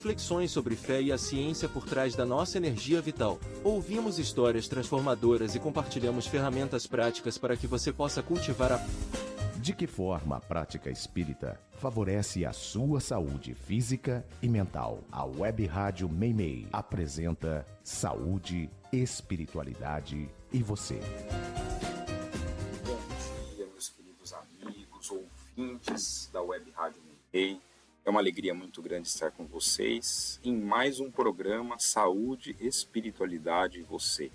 Reflexões sobre fé e a ciência por trás da nossa energia vital. Ouvimos histórias transformadoras e compartilhamos ferramentas práticas para que você possa cultivar a... De que forma a prática espírita favorece a sua saúde física e mental? A Web Rádio Meimei apresenta Saúde, Espiritualidade e Você. Bom dia, meus queridos amigos, ouvintes da Web Rádio Meimei. É uma alegria muito grande estar com vocês em mais um programa Saúde, Espiritualidade e Você.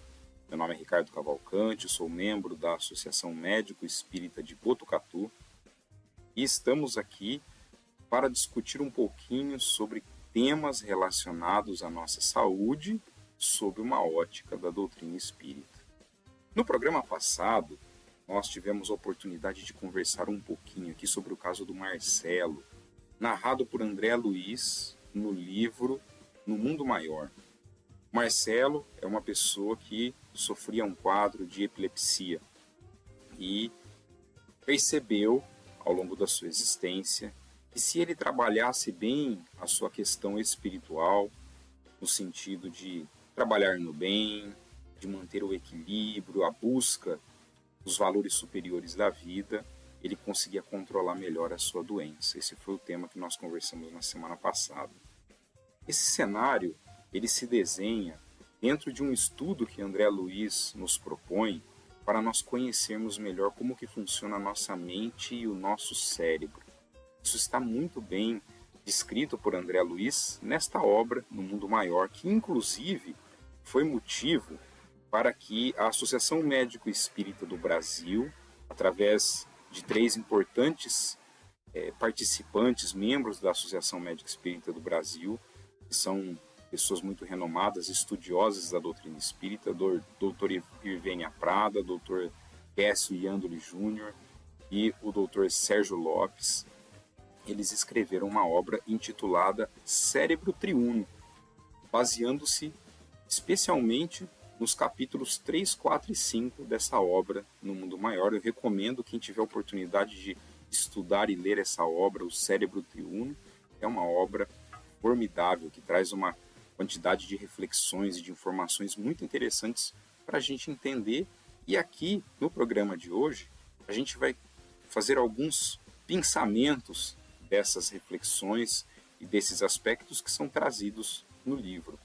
Meu nome é Ricardo Cavalcante, sou membro da Associação Médico Espírita de Botucatu e estamos aqui para discutir um pouquinho sobre temas relacionados à nossa saúde sob uma ótica da doutrina espírita. No programa passado, nós tivemos a oportunidade de conversar um pouquinho aqui sobre o caso do Marcelo, narrado por André Luiz no livro No Mundo Maior. Marcelo é uma pessoa que sofria um quadro de epilepsia e percebeu, ao longo da sua existência, que se ele trabalhasse bem a sua questão espiritual, no sentido de trabalhar no bem, de manter o equilíbrio, a busca dos valores superiores da vida, ele conseguia controlar melhor a sua doença. Esse foi o tema que nós conversamos na semana passada. Esse cenário, ele se desenha dentro de um estudo que André Luiz nos propõe para nós conhecermos melhor como que funciona a nossa mente e o nosso cérebro. Isso está muito bem descrito por André Luiz nesta obra, No Mundo Maior, que inclusive foi motivo para que a Associação Médico Espírita do Brasil, através de 3 importantes participantes, membros da Associação Médica Espírita do Brasil, que são pessoas muito renomadas, estudiosas da doutrina espírita, Dr. Irvênia Prada, Dr. Cássio Iandoli Júnior e o Dr. Sérgio Lopes. Eles escreveram uma obra intitulada Cérebro Triuno, baseando-se especialmente nos capítulos 3, 4 e 5 dessa obra No Mundo Maior. Eu recomendo quem tiver a oportunidade de estudar e ler essa obra, O Cérebro Triuno. É uma obra formidável, que traz uma quantidade de reflexões e de informações muito interessantes para a gente entender. E aqui, no programa de hoje, a gente vai fazer alguns pensamentos dessas reflexões e desses aspectos que são trazidos no livro.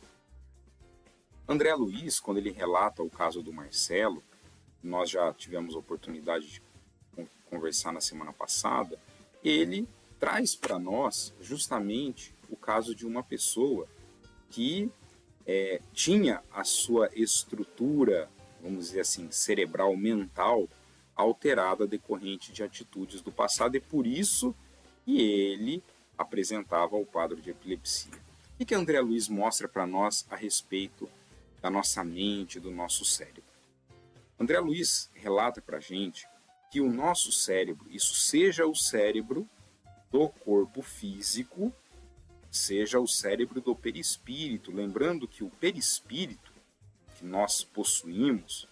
André Luiz, quando ele relata o caso do Marcelo, nós já tivemos a oportunidade de conversar na semana passada, ele traz para nós justamente o caso de uma pessoa que tinha a sua estrutura, vamos dizer assim, cerebral, mental, alterada decorrente de atitudes do passado, e por isso que ele apresentava o quadro de epilepsia. O que André Luiz mostra para nós a respeito da nossa mente, do nosso cérebro? André Luiz relata para a gente que o nosso cérebro, isso seja o cérebro do corpo físico, seja o cérebro do perispírito. Lembrando que o perispírito que nós possuímos,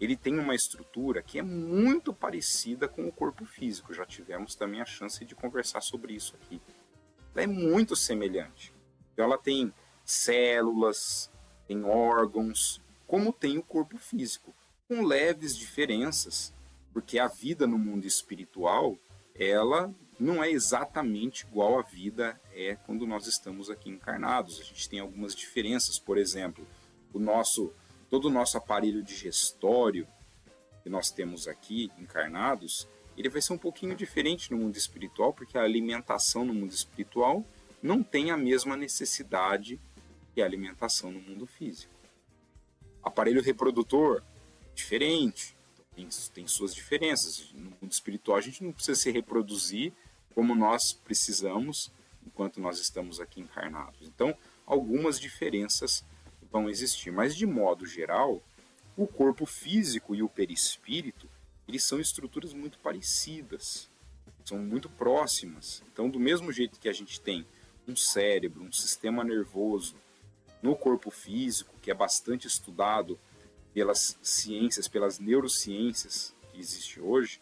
ele tem uma estrutura que é muito parecida com o corpo físico. Já tivemos também a chance de conversar sobre isso aqui. Ela é muito semelhante. Então, ela tem células, tem órgãos, como tem o corpo físico, com leves diferenças, porque a vida no mundo espiritual, ela não é exatamente igual à vida quando nós estamos aqui encarnados. A gente tem algumas diferenças. Por exemplo, todo o nosso aparelho digestório que nós temos aqui encarnados, ele vai ser um pouquinho diferente no mundo espiritual, porque a alimentação no mundo espiritual não tem a mesma necessidade que a alimentação no mundo físico. Aparelho reprodutor, diferente, tem suas diferenças. No mundo espiritual a gente não precisa se reproduzir como nós precisamos enquanto nós estamos aqui encarnados. Então, algumas diferenças vão existir, mas de modo geral, o corpo físico e o perispírito, eles são estruturas muito parecidas, são muito próximas. Então, do mesmo jeito que a gente tem um cérebro, um sistema nervoso no corpo físico, que é bastante estudado pelas ciências, pelas neurociências que existe hoje,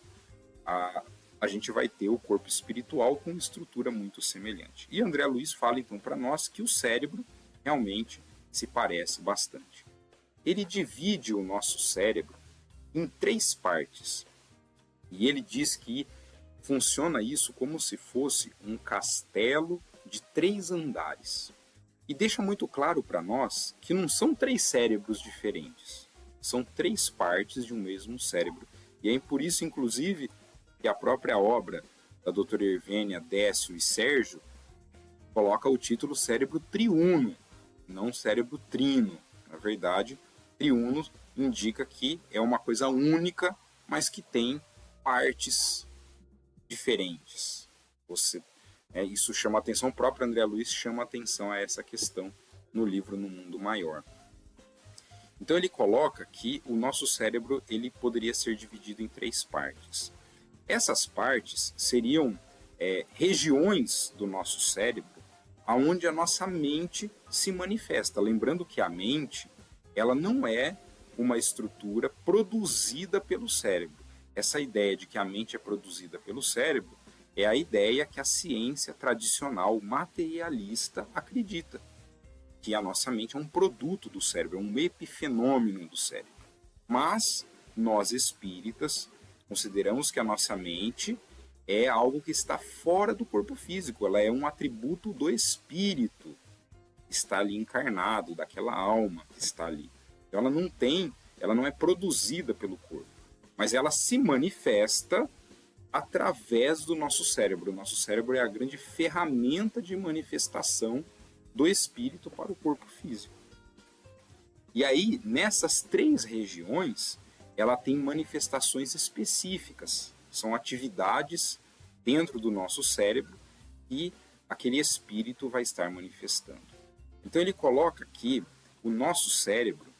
a gente vai ter o corpo espiritual com estrutura muito semelhante. E André Luiz fala então para nós que o cérebro realmente se parece bastante. Ele divide o nosso cérebro em 3 partes. E ele diz que funciona isso como se fosse um castelo de 3 andares. E deixa muito claro para nós que não são 3 cérebros diferentes. São 3 partes de um mesmo cérebro. E é por isso, inclusive, que a própria obra da doutora Hervênia, Décio e Sérgio coloca o título cérebro triuno, não cérebro trino. Na verdade, triuno indica que é uma coisa única, mas que tem partes diferentes. Isso chama atenção, o próprio André Luiz chama atenção a essa questão no livro No Mundo Maior. Então ele coloca que o nosso cérebro ele poderia ser dividido em 3 partes. Essas partes seriam regiões do nosso cérebro onde a nossa mente se manifesta. Lembrando que a mente ela não é uma estrutura produzida pelo cérebro. Essa ideia de que a mente é produzida pelo cérebro é a ideia que a ciência tradicional materialista acredita, que a nossa mente é um produto do cérebro, é um epifenômeno do cérebro. Mas nós espíritas consideramos que a nossa mente é algo que está fora do corpo físico, ela é um atributo do espírito, que está ali encarnado, daquela alma que está ali. Então ela não é produzida pelo corpo, mas ela se manifesta através do nosso cérebro. O nosso cérebro é a grande ferramenta de manifestação do espírito para o corpo físico. E aí, nessas 3 regiões, ela tem manifestações específicas. São atividades dentro do nosso cérebro e aquele espírito vai estar manifestando. Então ele coloca que o nosso cérebro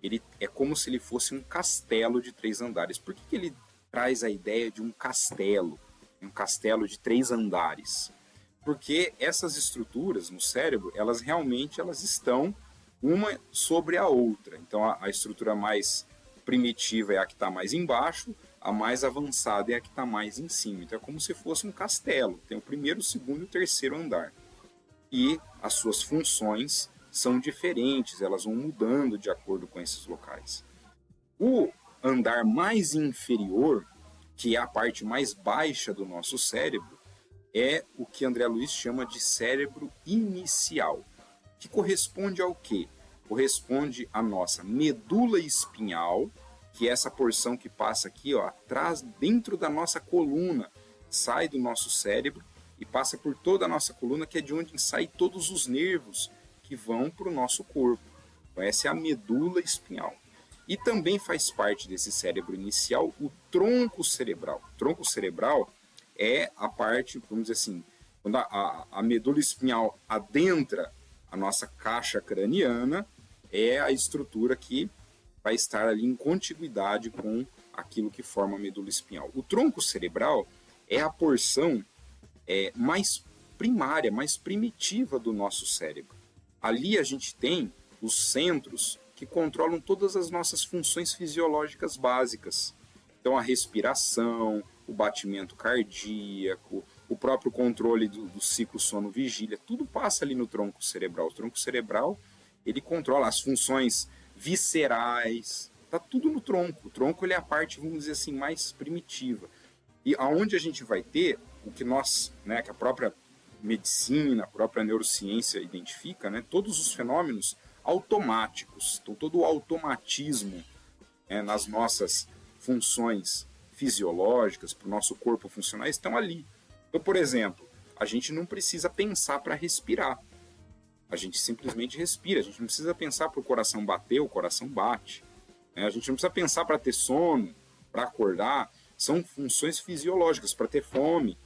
ele é como se ele fosse um castelo de 3 andares. Por que ele traz a ideia de um castelo de 3 andares? Porque essas estruturas no cérebro, elas estão uma sobre a outra. Então a estrutura mais primitiva é a que está mais embaixo, a mais avançada é a que está mais em cima. Então é como se fosse um castelo, tem o primeiro, o segundo e o terceiro andar. E as suas funções são diferentes, elas vão mudando de acordo com esses locais. O andar mais inferior, que é a parte mais baixa do nosso cérebro, é o que André Luiz chama de cérebro inicial, que corresponde ao quê? Corresponde à nossa medula espinhal, que é essa porção que passa aqui, atrás, dentro da nossa coluna, sai do nosso cérebro e passa por toda a nossa coluna, que é de onde saem todos os nervos que vão para o nosso corpo. Então, essa é a medula espinhal. E também faz parte desse cérebro inicial o tronco cerebral. O tronco cerebral é a parte, vamos dizer assim, quando a medula espinhal adentra a nossa caixa craniana, é a estrutura que vai estar ali em contiguidade com aquilo que forma a medula espinhal. O tronco cerebral é a porção mais primária, mais primitiva do nosso cérebro. Ali a gente tem os centros que controlam todas as nossas funções fisiológicas básicas. Então a respiração, o batimento cardíaco, o próprio controle do ciclo sono-vigília, tudo passa ali no tronco cerebral. O tronco cerebral, ele controla as funções viscerais, está tudo no tronco. O tronco ele é a parte, vamos dizer assim, mais primitiva. E aonde a gente vai ter o que nós, que a própria medicina, a própria neurociência identifica, todos os fenômenos automáticos, então todo o automatismo nas nossas funções fisiológicas, para o nosso corpo funcionar, estão ali. Então, por exemplo, a gente não precisa pensar para respirar. A gente simplesmente respira. A gente não precisa pensar para o coração bater, o coração bate. A gente não precisa pensar para ter sono, para acordar. São funções fisiológicas, para ter fome.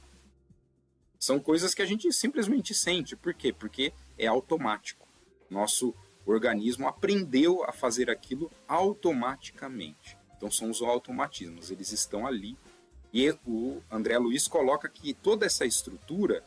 São coisas que a gente simplesmente sente. Por quê? Porque é automático. Nosso organismo aprendeu a fazer aquilo automaticamente. Então são os automatismos, eles estão ali. E o André Luiz coloca que toda essa estrutura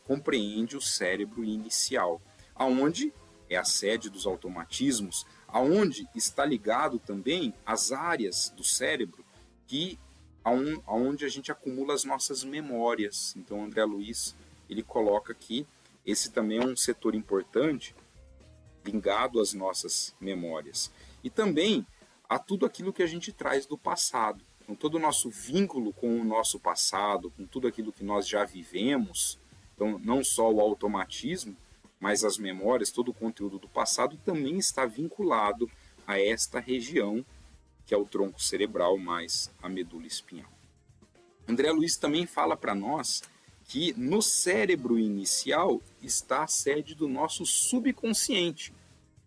compreende o cérebro inicial, aonde é a sede dos automatismos, aonde está ligado também as áreas do cérebro que aonde a gente acumula as nossas memórias. Então, André Luiz, ele coloca que esse também é um setor importante ligado às nossas memórias. E também a tudo aquilo que a gente traz do passado. Então, todo o nosso vínculo com o nosso passado, com tudo aquilo que nós já vivemos, então não só o automatismo, mas as memórias, todo o conteúdo do passado também está vinculado a esta região, que é o tronco cerebral mais a medula espinhal. André Luiz também fala para nós que no cérebro inicial está a sede do nosso subconsciente,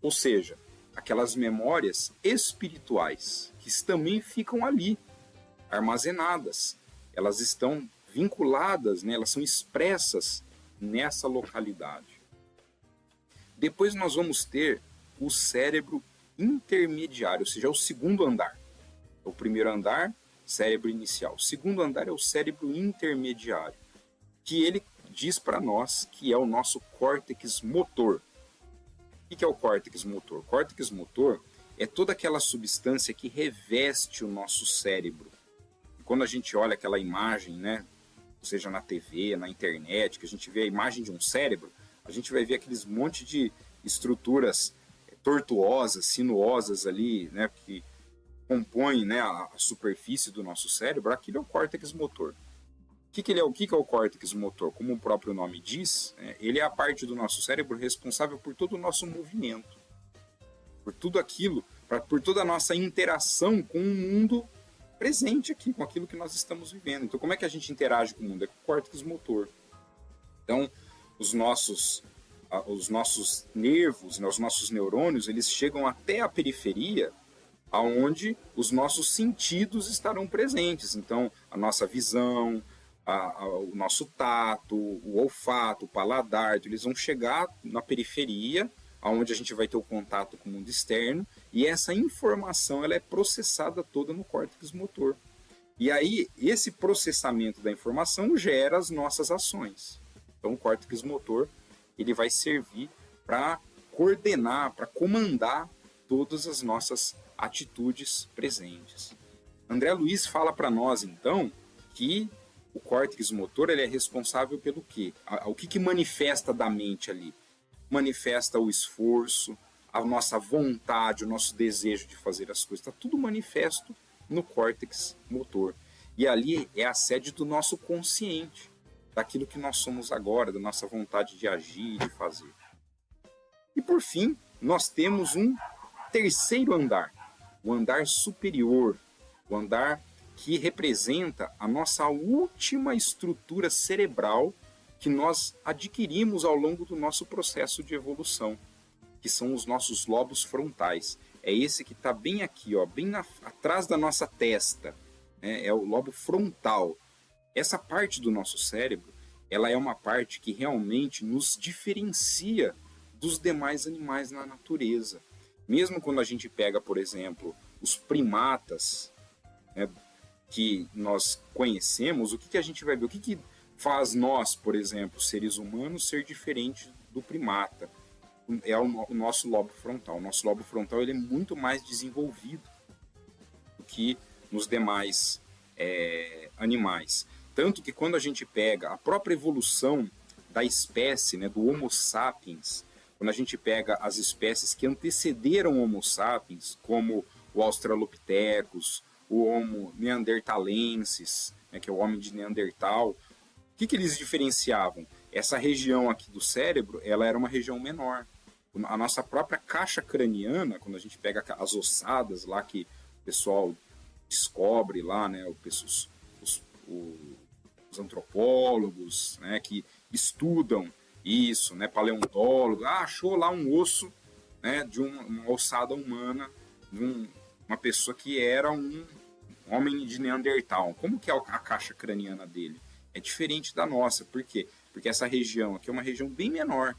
ou seja, aquelas memórias espirituais que também ficam ali, armazenadas. Elas estão vinculadas, né? Elas são expressas nessa localidade. Depois nós vamos ter o cérebro intermediário, ou seja, o segundo andar. O primeiro andar, cérebro inicial. O segundo andar é o cérebro intermediário, que ele diz para nós que é o nosso córtex motor. O que é o córtex motor? O córtex motor é toda aquela substância que reveste o nosso cérebro. E quando a gente olha aquela imagem, né, seja na TV, na internet, que a gente vê a imagem de um cérebro, a gente vai ver aqueles monte de estruturas tortuosas, sinuosas ali, né, que compõem, né, a superfície do nosso cérebro. Aquilo é o córtex motor. O que é o córtex motor? Como o próprio nome diz, ele é a parte do nosso cérebro responsável por todo o nosso movimento, por tudo aquilo, por toda a nossa interação com o mundo presente aqui, com aquilo que nós estamos vivendo. Então, como é que a gente interage com o mundo? É com o córtex motor. Então, os nossos nervos, né, os nossos neurônios, eles chegam até a periferia, aonde os nossos sentidos estarão presentes. Então, a nossa visão, o nosso tato, o olfato, o paladar, eles vão chegar na periferia, onde a gente vai ter o contato com o mundo externo, e essa informação ela é processada toda no córtex motor. E aí, esse processamento da informação gera as nossas ações. Então, o córtex motor ele vai servir para coordenar, para comandar todas as nossas atitudes presentes. André Luiz fala para nós, então, que o córtex motor ele é responsável pelo quê? O que manifesta da mente ali? Manifesta o esforço, a nossa vontade, o nosso desejo de fazer as coisas. Está tudo manifesto no córtex motor. E ali é a sede do nosso consciente, daquilo que nós somos agora, da nossa vontade de agir, de fazer. E por fim, nós temos um terceiro andar, o andar superior, o andar que representa a nossa última estrutura cerebral que nós adquirimos ao longo do nosso processo de evolução, que são os nossos lobos frontais. É esse que está bem aqui, ó, bem atrás da nossa testa, né? É o lobo frontal. Essa parte do nosso cérebro, ela é uma parte que realmente nos diferencia dos demais animais na natureza. Mesmo quando a gente pega, por exemplo, os primatas, né, que nós conhecemos, o que a gente vai ver? O que faz nós, por exemplo, seres humanos, ser diferente do primata? É o nosso lobo frontal. O nosso lobo frontal ele é muito mais desenvolvido do que nos demais animais. Tanto que quando a gente pega a própria evolução da espécie, né, do Homo sapiens, quando a gente pega as espécies que antecederam o Homo sapiens, como o Australopithecus, o Homo neanderthalensis, né, que é o homem de Neandertal, o que eles diferenciavam? Essa região aqui do cérebro, ela era uma região menor. A nossa própria caixa craniana, quando a gente pega as ossadas lá que o pessoal descobre lá, né, os antropólogos, né, que estudam isso, né, paleontólogo, achou lá um osso, né, de uma ossada humana, de uma pessoa que era um homem de Neandertal. Como que é a caixa craniana dele? É diferente da nossa. Por quê? Porque essa região aqui é uma região bem menor.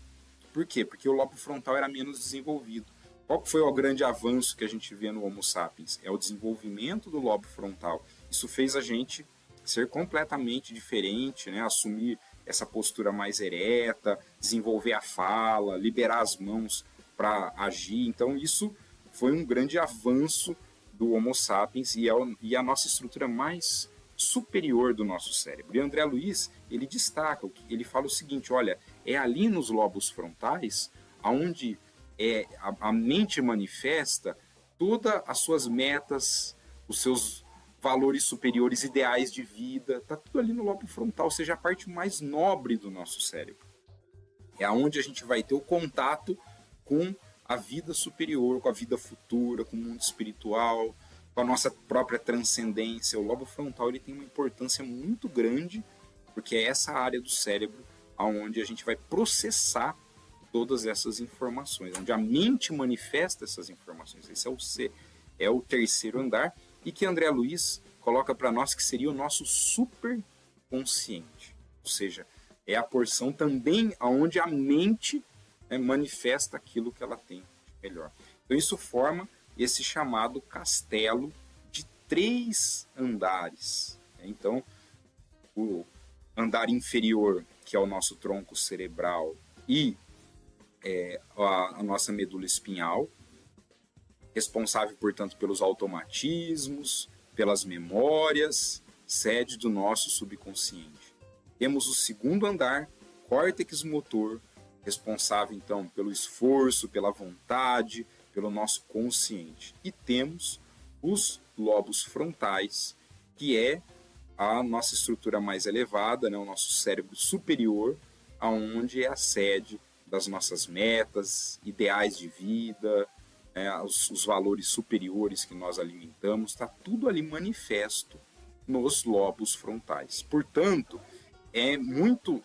Por quê? Porque o lobo frontal era menos desenvolvido. Qual foi o grande avanço que a gente vê no Homo sapiens? É o desenvolvimento do lobo frontal. Isso fez a gente ser completamente diferente, né? Assumir essa postura mais ereta, desenvolver a fala, liberar as mãos para agir. Então isso foi um grande avanço do Homo sapiens e a nossa estrutura mais superior do nosso cérebro. E André Luiz, ele destaca, ele fala o seguinte, olha, é ali nos lobos frontais onde a mente manifesta todas as suas metas, os seus valores superiores, ideais de vida, está tudo ali no lobo frontal, ou seja, a parte mais nobre do nosso cérebro. É onde a gente vai ter o contato com a vida superior, com a vida futura, com o mundo espiritual, com a nossa própria transcendência. O lobo frontal ele tem uma importância muito grande, porque é essa área do cérebro onde a gente vai processar todas essas informações, onde a mente manifesta essas informações. Esse é o terceiro andar, e que André Luiz coloca para nós que seria o nosso superconsciente. Ou seja, é a porção também onde a mente manifesta aquilo que ela tem de melhor. Então isso forma esse chamado castelo de 3 andares. Então, o andar inferior, que é o nosso tronco cerebral, e a nossa medula espinhal, responsável, portanto, pelos automatismos, pelas memórias, sede do nosso subconsciente. Temos o segundo andar, córtex motor, responsável, então, pelo esforço, pela vontade, pelo nosso consciente. E temos os lobos frontais, que é a nossa estrutura mais elevada, né, o nosso cérebro superior, aonde é a sede das nossas metas, ideais de vida, os valores superiores que nós alimentamos, está tudo ali manifesto nos lobos frontais. Portanto, é muito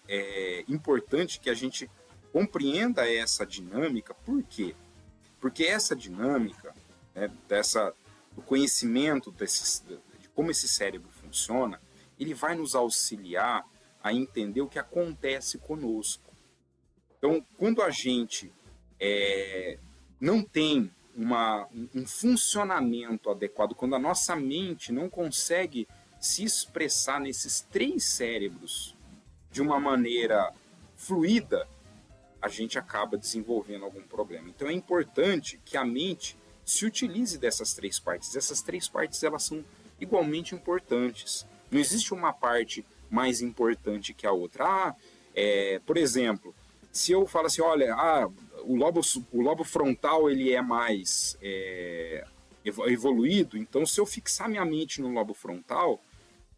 importante que a gente compreenda essa dinâmica. Por quê? Porque essa dinâmica, do conhecimento de como esse cérebro funciona, ele vai nos auxiliar a entender o que acontece conosco. Então, quando a gente não tem um funcionamento adequado, quando a nossa mente não consegue se expressar nesses 3 cérebros de uma maneira fluida, a gente acaba desenvolvendo algum problema. Então é importante que a mente se utilize dessas 3 partes. Essas 3 partes elas são igualmente importantes. Não existe uma parte mais importante que a outra. Por exemplo, se eu falo assim, olha, o lobo frontal ele é mais evoluído, então se eu fixar minha mente no lobo frontal,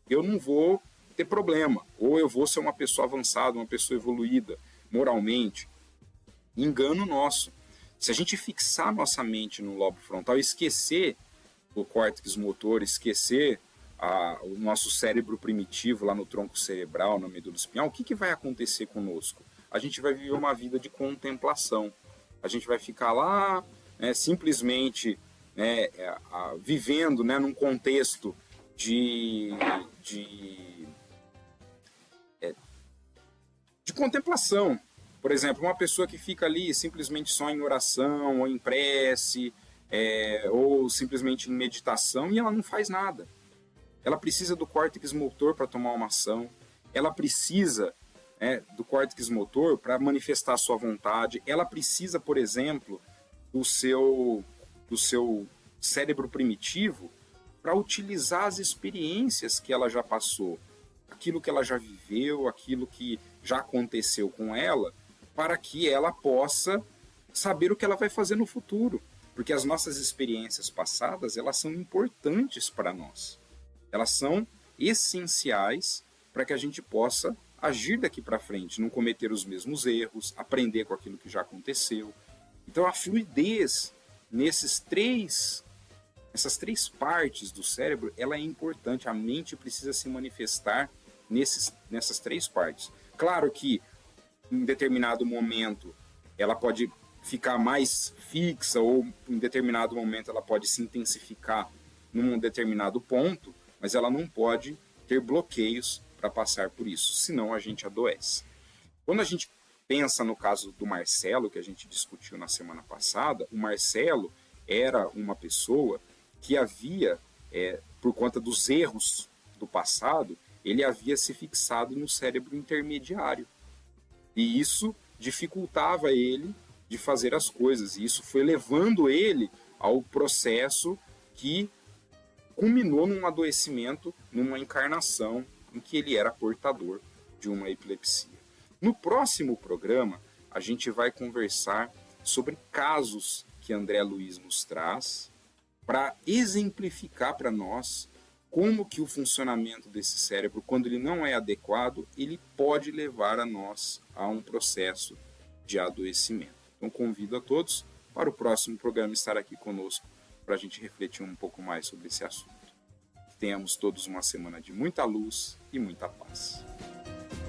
eu não vou ter problema, ou eu vou ser uma pessoa avançada, uma pessoa evoluída moralmente. Engano nosso. Se a gente fixar nossa mente no lobo frontal, esquecer o córtex motor, esquecer o nosso cérebro primitivo lá no tronco cerebral, na medula espinhal, o que vai acontecer conosco? A gente vai viver uma vida de contemplação. A gente vai ficar lá, simplesmente vivendo, num contexto de contemplação. Por exemplo, uma pessoa que fica ali simplesmente só em oração, ou em prece, ou simplesmente em meditação, e ela não faz nada. Ela precisa do córtex motor para tomar uma ação, ela precisa do córtex motor para manifestar a sua vontade, ela precisa, por exemplo, do seu cérebro primitivo para utilizar as experiências que ela já passou, aquilo que ela já viveu, aquilo que já aconteceu com ela, para que ela possa saber o que ela vai fazer no futuro. Porque as nossas experiências passadas, elas são importantes para nós. Elas são essenciais para que a gente possa agir daqui para frente, não cometer os mesmos erros, aprender com aquilo que já aconteceu. Então a fluidez nessas três partes do cérebro, ela é importante. A mente precisa se manifestar nessas 3 partes. Claro que em determinado momento ela pode ficar mais fixa, ou em determinado momento ela pode se intensificar num determinado ponto, mas ela não pode ter bloqueios para passar por isso, senão a gente adoece. Quando a gente pensa no caso do Marcelo, que a gente discutiu na semana passada, o Marcelo era uma pessoa que havia, por conta dos erros do passado, ele havia se fixado no cérebro intermediário. E isso dificultava ele de fazer as coisas. E isso foi levando ele ao processo que culminou num adoecimento, numa encarnação em que ele era portador de uma epilepsia. No próximo programa, a gente vai conversar sobre casos que André Luiz nos traz para exemplificar para nós como que o funcionamento desse cérebro, quando ele não é adequado, ele pode levar a nós a um processo de adoecimento. Então, convido a todos para o próximo programa estar aqui conosco para a gente refletir um pouco mais sobre esse assunto. Que tenhamos todos uma semana de muita luz e muita paz.